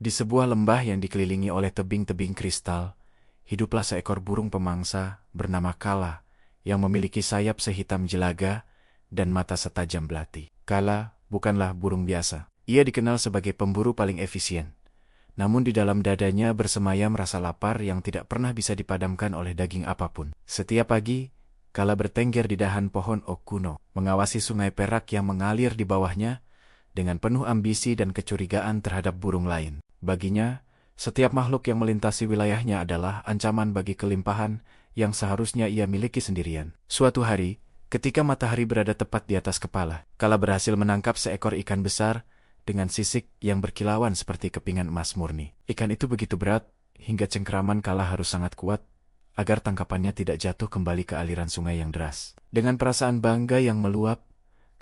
Di sebuah lembah yang dikelilingi oleh tebing-tebing kristal, hiduplah seekor burung pemangsa bernama Kala yang memiliki sayap sehitam jelaga dan mata setajam belati. Kala bukanlah burung biasa. Ia dikenal sebagai pemburu paling efisien. Namun di dalam dadanya bersemayam rasa lapar yang tidak pernah bisa dipadamkan oleh daging apapun. Setiap pagi, Kala bertengger di dahan pohon ok kuno, mengawasi sungai perak yang mengalir di bawahnya dengan penuh ambisi dan kecurigaan terhadap burung lain. Baginya, setiap makhluk yang melintasi wilayahnya adalah ancaman bagi kelimpahan yang seharusnya ia miliki sendirian. Suatu hari, ketika matahari berada tepat di atas kepala, Kala berhasil menangkap seekor ikan besar dengan sisik yang berkilauan seperti kepingan emas murni. Ikan itu begitu berat, hingga cengkeraman Kala harus sangat kuat, agar tangkapannya tidak jatuh kembali ke aliran sungai yang deras. Dengan perasaan bangga yang meluap,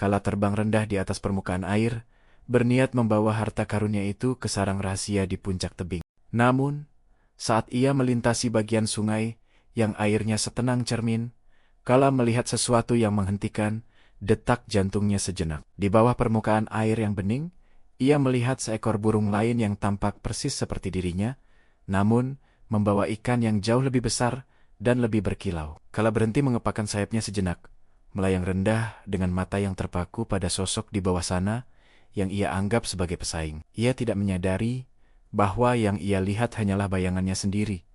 Kala terbang rendah di atas permukaan air, berniat membawa harta karunia itu ke sarang rahasia di puncak tebing. Namun, saat ia melintasi bagian sungai yang airnya setenang cermin, Kala melihat sesuatu yang menghentikan detak jantungnya sejenak. Di bawah permukaan air yang bening, ia melihat seekor burung lain yang tampak persis seperti dirinya, namun membawa ikan yang jauh lebih besar dan lebih berkilau. Kala berhenti mengepakkan sayapnya sejenak, melayang rendah dengan mata yang terpaku pada sosok di bawah sana yang ia anggap sebagai pesaing. Ia tidak menyadari bahwa yang ia lihat hanyalah bayangannya sendiri,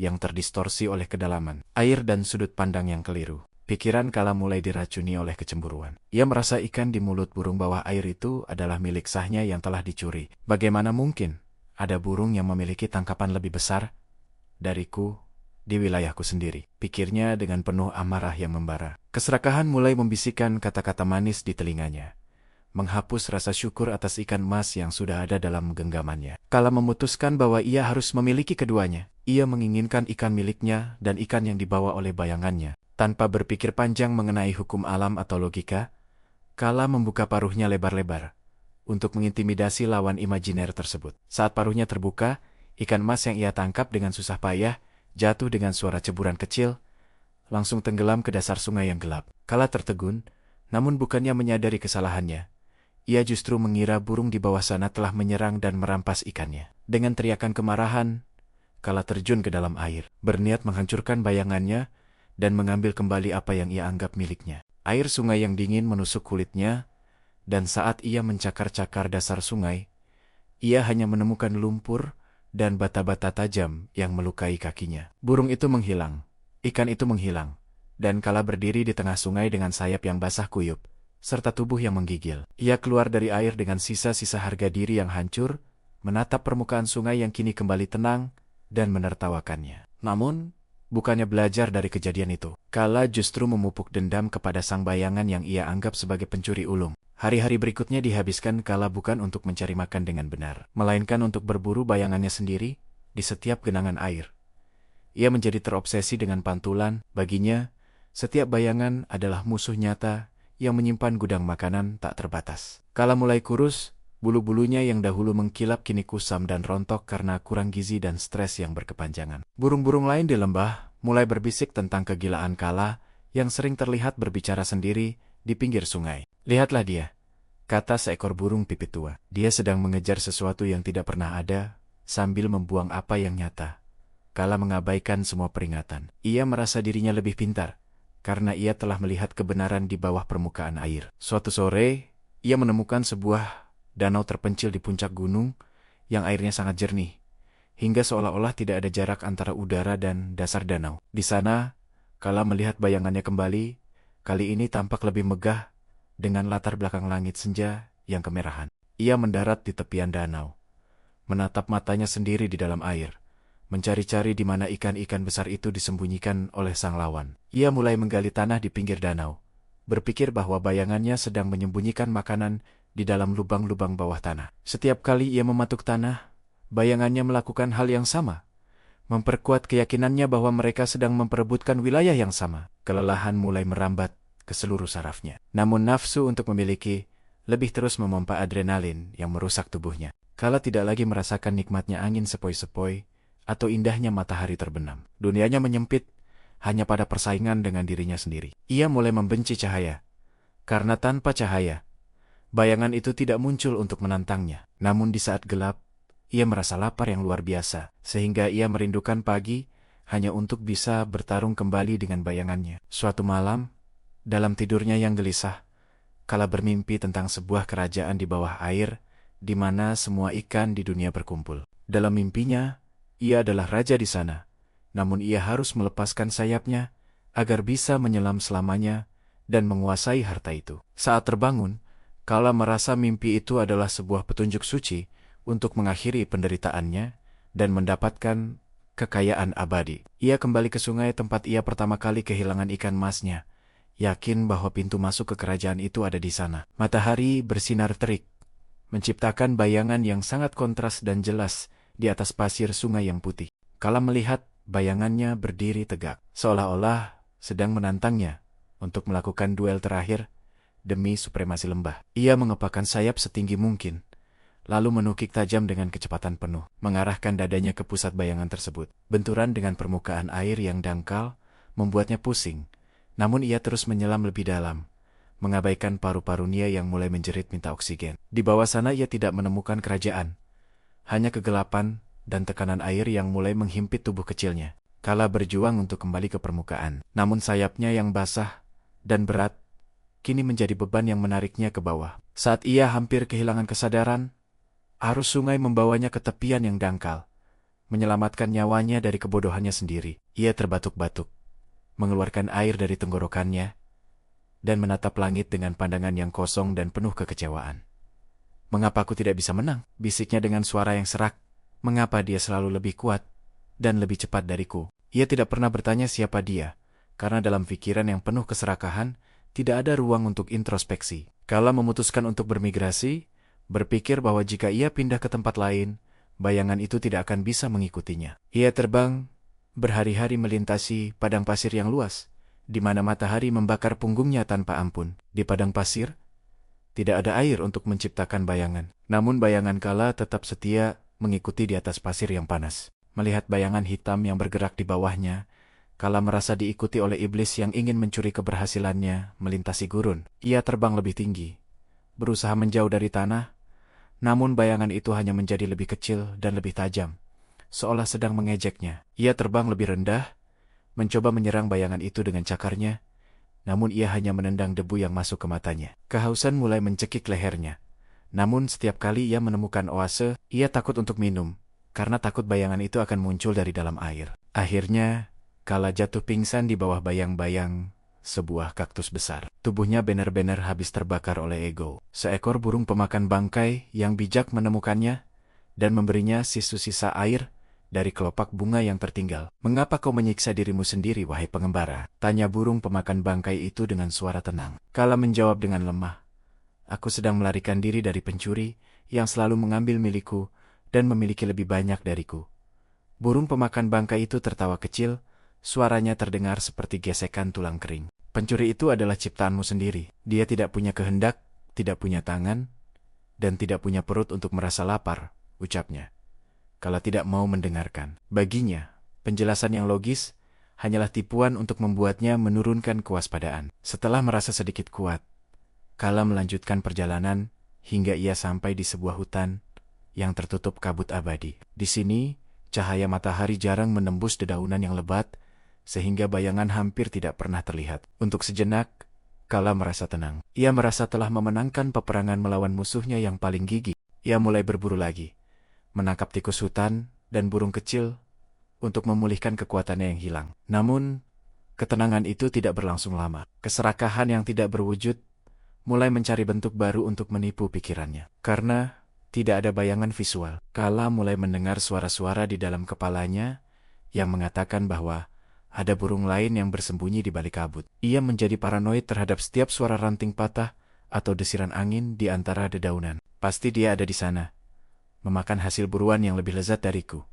yang terdistorsi oleh kedalaman air dan sudut pandang yang keliru. Pikiran Kala mulai diracuni oleh kecemburuan. Ia merasa ikan di mulut burung bawah air itu adalah milik sahnya yang telah dicuri. Bagaimana mungkin ada burung yang memiliki tangkapan lebih besar dariku di wilayahku sendiri? Pikirnya dengan penuh amarah yang membara. Keserakahan mulai membisikkan kata-kata manis di telinganya, menghapus rasa syukur atas ikan emas yang sudah ada dalam genggamannya. Kala memutuskan bahwa ia harus memiliki keduanya. Ia menginginkan ikan miliknya dan ikan yang dibawa oleh bayangannya. Tanpa berpikir panjang mengenai hukum alam atau logika, Kala membuka paruhnya lebar-lebar untuk mengintimidasi lawan imajiner tersebut. Saat paruhnya terbuka, ikan emas yang ia tangkap dengan susah payah jatuh dengan suara ceburan kecil, langsung tenggelam ke dasar sungai yang gelap. Kala tertegun, namun bukannya menyadari kesalahannya. Ia justru mengira burung di bawah sana telah menyerang dan merampas ikannya. Dengan teriakan kemarahan, Kala terjun ke dalam air, berniat menghancurkan bayangannya dan mengambil kembali apa yang ia anggap miliknya. Air sungai yang dingin menusuk kulitnya, dan saat ia mencakar-cakar dasar sungai, ia hanya menemukan lumpur dan bata-bata tajam yang melukai kakinya. Burung itu menghilang, ikan itu menghilang, dan Kala berdiri di tengah sungai dengan sayap yang basah kuyup, serta tubuh yang menggigil. Ia keluar dari air dengan sisa-sisa harga diri yang hancur, menatap permukaan sungai yang kini kembali tenang, dan menertawakannya. Namun, bukannya belajar dari kejadian itu, Kala justru memupuk dendam kepada sang bayangan yang ia anggap sebagai pencuri ulung. Hari-hari berikutnya dihabiskan Kala bukan untuk mencari makan dengan benar, melainkan untuk berburu bayangannya sendiri di setiap genangan air. Ia menjadi terobsesi dengan pantulan. Baginya, setiap bayangan adalah musuh nyata yang menyimpan gudang makanan tak terbatas. Kala mulai kurus, bulu-bulunya yang dahulu mengkilap kini kusam dan rontok karena kurang gizi dan stres yang berkepanjangan. Burung-burung lain di lembah mulai berbisik tentang kegilaan Kala yang sering terlihat berbicara sendiri di pinggir sungai. Lihatlah dia, kata seekor burung pipit tua. Dia sedang mengejar sesuatu yang tidak pernah ada, sambil membuang apa yang nyata. Kala mengabaikan semua peringatan. Ia merasa dirinya lebih pintar, karena ia telah melihat kebenaran di bawah permukaan air. Suatu sore, ia menemukan sebuah danau terpencil di puncak gunung yang airnya sangat jernih, hingga seolah-olah tidak ada jarak antara udara dan dasar danau. Di sana, Kala melihat bayangannya kembali, kali ini tampak lebih megah dengan latar belakang langit senja yang kemerahan. Ia mendarat di tepian danau, menatap matanya sendiri di dalam air, mencari-cari di mana ikan-ikan besar itu disembunyikan oleh sang lawan. Ia mulai menggali tanah di pinggir danau, berpikir bahwa bayangannya sedang menyembunyikan makanan di dalam lubang-lubang bawah tanah. Setiap kali ia mematuk tanah, bayangannya melakukan hal yang sama, memperkuat keyakinannya bahwa mereka sedang memperebutkan wilayah yang sama. Kelelahan mulai merambat ke seluruh sarafnya. Namun nafsu untuk memiliki lebih terus memompa adrenalin yang merusak tubuhnya. Kala tidak lagi merasakan nikmatnya angin sepoi-sepoi atau indahnya matahari terbenam. Dunianya menyempit hanya pada persaingan dengan dirinya sendiri. Ia mulai membenci cahaya, karena tanpa cahaya, bayangan itu tidak muncul untuk menantangnya. Namun di saat gelap, ia merasa lapar yang luar biasa, sehingga ia merindukan pagi hanya untuk bisa bertarung kembali dengan bayangannya. Suatu malam, dalam tidurnya yang gelisah, Kala bermimpi tentang sebuah kerajaan di bawah air, di mana semua ikan di dunia berkumpul. Dalam mimpinya, ia adalah raja di sana, namun ia harus melepaskan sayapnya agar bisa menyelam selamanya dan menguasai harta itu. Saat terbangun, Kala merasa mimpi itu adalah sebuah petunjuk suci untuk mengakhiri penderitaannya dan mendapatkan kekayaan abadi. Ia kembali ke sungai tempat ia pertama kali kehilangan ikan emasnya, yakin bahwa pintu masuk ke kerajaan itu ada di sana. Matahari bersinar terik, menciptakan bayangan yang sangat kontras dan jelas di atas pasir sungai yang putih. Kala melihat bayangannya berdiri tegak, seolah-olah sedang menantangnya untuk melakukan duel terakhir demi supremasi lembah. Ia mengepakkan sayap setinggi mungkin, lalu menukik tajam dengan kecepatan penuh, mengarahkan dadanya ke pusat bayangan tersebut. Benturan dengan permukaan air yang dangkal membuatnya pusing, namun ia terus menyelam lebih dalam, mengabaikan paru-parunya yang mulai menjerit minta oksigen. Di bawah sana ia tidak menemukan kerajaan, hanya kegelapan dan tekanan air yang mulai menghimpit tubuh kecilnya. Kala berjuang untuk kembali ke permukaan, namun sayapnya yang basah dan berat kini menjadi beban yang menariknya ke bawah. Saat ia hampir kehilangan kesadaran, arus sungai membawanya ke tepian yang dangkal, menyelamatkan nyawanya dari kebodohannya sendiri. Ia terbatuk-batuk, mengeluarkan air dari tenggorokannya, dan menatap langit dengan pandangan yang kosong dan penuh kekecewaan. "Mengapa aku tidak bisa menang?" bisiknya dengan suara yang serak. Mengapa dia selalu lebih kuat dan lebih cepat dariku? Ia tidak pernah bertanya siapa dia, karena dalam pikiran yang penuh keserakahan, tidak ada ruang untuk introspeksi. Kala memutuskan untuk bermigrasi, berpikir bahwa jika ia pindah ke tempat lain, bayangan itu tidak akan bisa mengikutinya. Ia terbang berhari-hari melintasi padang pasir yang luas, di mana matahari membakar punggungnya tanpa ampun. Di padang pasir, tidak ada air untuk menciptakan bayangan. Namun bayangan Kala tetap setia mengikuti di atas pasir yang panas. Melihat bayangan hitam yang bergerak di bawahnya, Kala merasa diikuti oleh iblis yang ingin mencuri keberhasilannya melintasi gurun. Ia terbang lebih tinggi, berusaha menjauh dari tanah, namun bayangan itu hanya menjadi lebih kecil dan lebih tajam, seolah sedang mengejeknya. Ia terbang lebih rendah, mencoba menyerang bayangan itu dengan cakarnya, namun ia hanya menendang debu yang masuk ke matanya. Kehausan mulai mencekik lehernya, namun setiap kali ia menemukan oase, ia takut untuk minum, karena takut bayangan itu akan muncul dari dalam air. Akhirnya, Kala jatuh pingsan di bawah bayang-bayang sebuah kaktus besar. Tubuhnya benar-benar habis terbakar oleh ego. Seekor burung pemakan bangkai yang bijak menemukannya dan memberinya sisa air dari kelopak bunga yang tertinggal. "Mengapa kau menyiksa dirimu sendiri, wahai pengembara?" tanya burung pemakan bangkai itu dengan suara tenang. Kala menjawab dengan lemah, "Aku sedang melarikan diri dari pencuri yang selalu mengambil milikku dan memiliki lebih banyak dariku." Burung pemakan bangkai itu tertawa kecil, suaranya terdengar seperti gesekan tulang kering. "Pencuri itu adalah ciptaanmu sendiri. Dia tidak punya kehendak, tidak punya tangan, dan tidak punya perut untuk merasa lapar," ucapnya. Kala tidak mau mendengarkan. Baginya, penjelasan yang logis hanyalah tipuan untuk membuatnya menurunkan kewaspadaan. Setelah merasa sedikit kuat, Kala melanjutkan perjalanan hingga ia sampai di sebuah hutan yang tertutup kabut abadi. Di sini, cahaya matahari jarang menembus dedaunan yang lebat, sehingga bayangan hampir tidak pernah terlihat. Untuk sejenak, Kala merasa tenang. Ia merasa telah memenangkan peperangan melawan musuhnya yang paling gigih. Ia mulai berburu lagi, menangkap tikus hutan dan burung kecil untuk memulihkan kekuatannya yang hilang. Namun, ketenangan itu tidak berlangsung lama. Keserakahan yang tidak berwujud mulai mencari bentuk baru untuk menipu pikirannya. Karena tidak ada bayangan visual, Kala mulai mendengar suara-suara di dalam kepalanya yang mengatakan bahwa ada burung lain yang bersembunyi di balik kabut. Ia menjadi paranoid terhadap setiap suara ranting patah atau desiran angin di antara dedaunan. "Pasti dia ada di sana, memakan hasil buruan yang lebih lezat dariku,"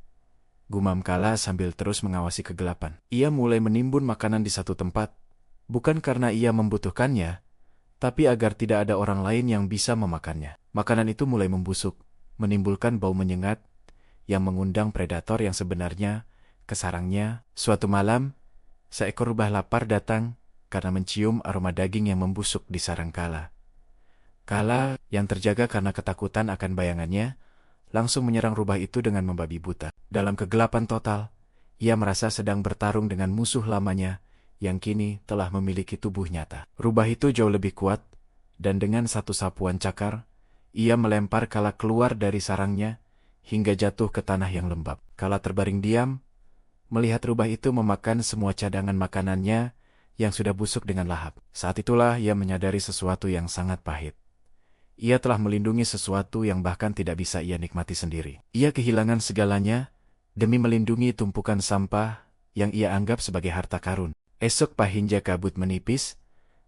gumam Kala sambil terus mengawasi kegelapan. Ia mulai menimbun makanan di satu tempat, bukan karena ia membutuhkannya, tapi agar tidak ada orang lain yang bisa memakannya. Makanan itu mulai membusuk, menimbulkan bau menyengat yang mengundang predator yang sebenarnya ke sarangnya. Suatu malam, seekor rubah lapar datang karena mencium aroma daging yang membusuk di sarang Kala. Kala yang terjaga karena ketakutan akan bayangannya, langsung menyerang rubah itu dengan membabi buta. Dalam kegelapan total, ia merasa sedang bertarung dengan musuh lamanya yang kini telah memiliki tubuh nyata. Rubah itu jauh lebih kuat, dan dengan satu sapuan cakar, ia melempar Kala keluar dari sarangnya hingga jatuh ke tanah yang lembab. Kala terbaring diam, melihat rubah itu memakan semua cadangan makanannya yang sudah busuk dengan lahap. Saat itulah ia menyadari sesuatu yang sangat pahit. Ia telah melindungi sesuatu yang bahkan tidak bisa ia nikmati sendiri. Ia kehilangan segalanya demi melindungi tumpukan sampah yang ia anggap sebagai harta karun. Esok pahinja kabut menipis,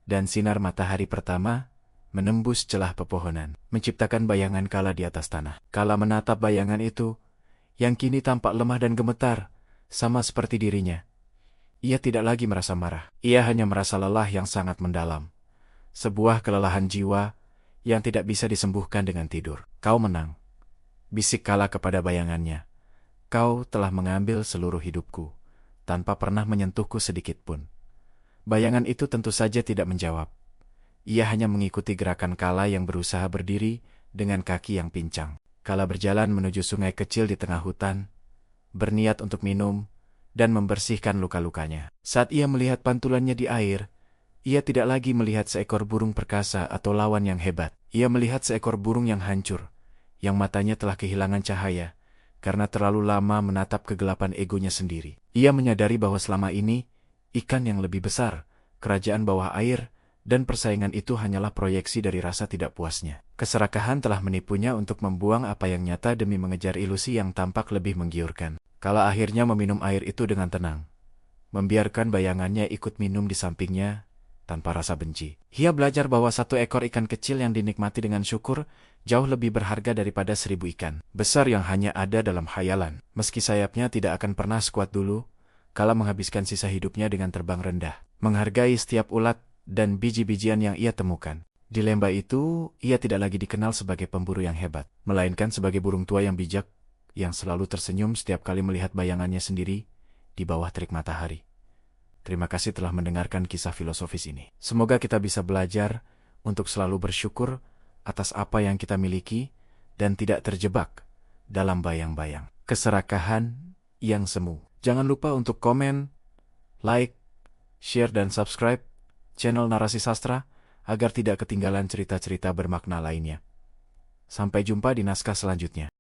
dan sinar matahari pertama menembus celah pepohonan, menciptakan bayangan Kala di atas tanah. Kala menatap bayangan itu, yang kini tampak lemah dan gemetar, sama seperti dirinya. Ia tidak lagi merasa marah. Ia hanya merasa lelah yang sangat mendalam. Sebuah kelelahan jiwa yang tidak bisa disembuhkan dengan tidur. Kau menang, bisik Kala kepada bayangannya. Kau telah mengambil seluruh hidupku, tanpa pernah menyentuhku sedikit pun. Bayangan itu tentu saja tidak menjawab. Ia hanya mengikuti gerakan Kala yang berusaha berdiri dengan kaki yang pincang. Kala berjalan menuju sungai kecil di tengah hutan, berniat untuk minum dan membersihkan luka-lukanya. Saat ia melihat pantulannya di air, ia tidak lagi melihat seekor burung perkasa atau lawan yang hebat. Ia melihat seekor burung yang hancur, yang matanya telah kehilangan cahaya, karena terlalu lama menatap kegelapan egonya sendiri. Ia menyadari bahwa selama ini, ikan yang lebih besar, kerajaan bawah air, dan persaingan itu hanyalah proyeksi dari rasa tidak puasnya. Keserakahan telah menipunya untuk membuang apa yang nyata demi mengejar ilusi yang tampak lebih menggiurkan. Kala akhirnya meminum air itu dengan tenang, membiarkan bayangannya ikut minum di sampingnya, tanpa rasa benci. Ia belajar bahwa satu ekor ikan kecil yang dinikmati dengan syukur jauh lebih berharga daripada 1000 ikan besar yang hanya ada dalam khayalan. Meski sayapnya tidak akan pernah sekuat dulu, Kala menghabiskan sisa hidupnya dengan terbang rendah, menghargai setiap ulat dan biji-bijian yang ia temukan. Di lembah itu, ia tidak lagi dikenal sebagai pemburu yang hebat, melainkan sebagai burung tua yang bijak, yang selalu tersenyum setiap kali melihat bayangannya sendiri di bawah terik matahari. Terima kasih telah mendengarkan kisah filosofis ini. Semoga kita bisa belajar untuk selalu bersyukur atas apa yang kita miliki dan tidak terjebak dalam bayang-bayang keserakahan yang semu. Jangan lupa untuk komen, like, share, dan subscribe channel Narasi Sastra agar tidak ketinggalan cerita-cerita bermakna lainnya. Sampai jumpa di naskah selanjutnya.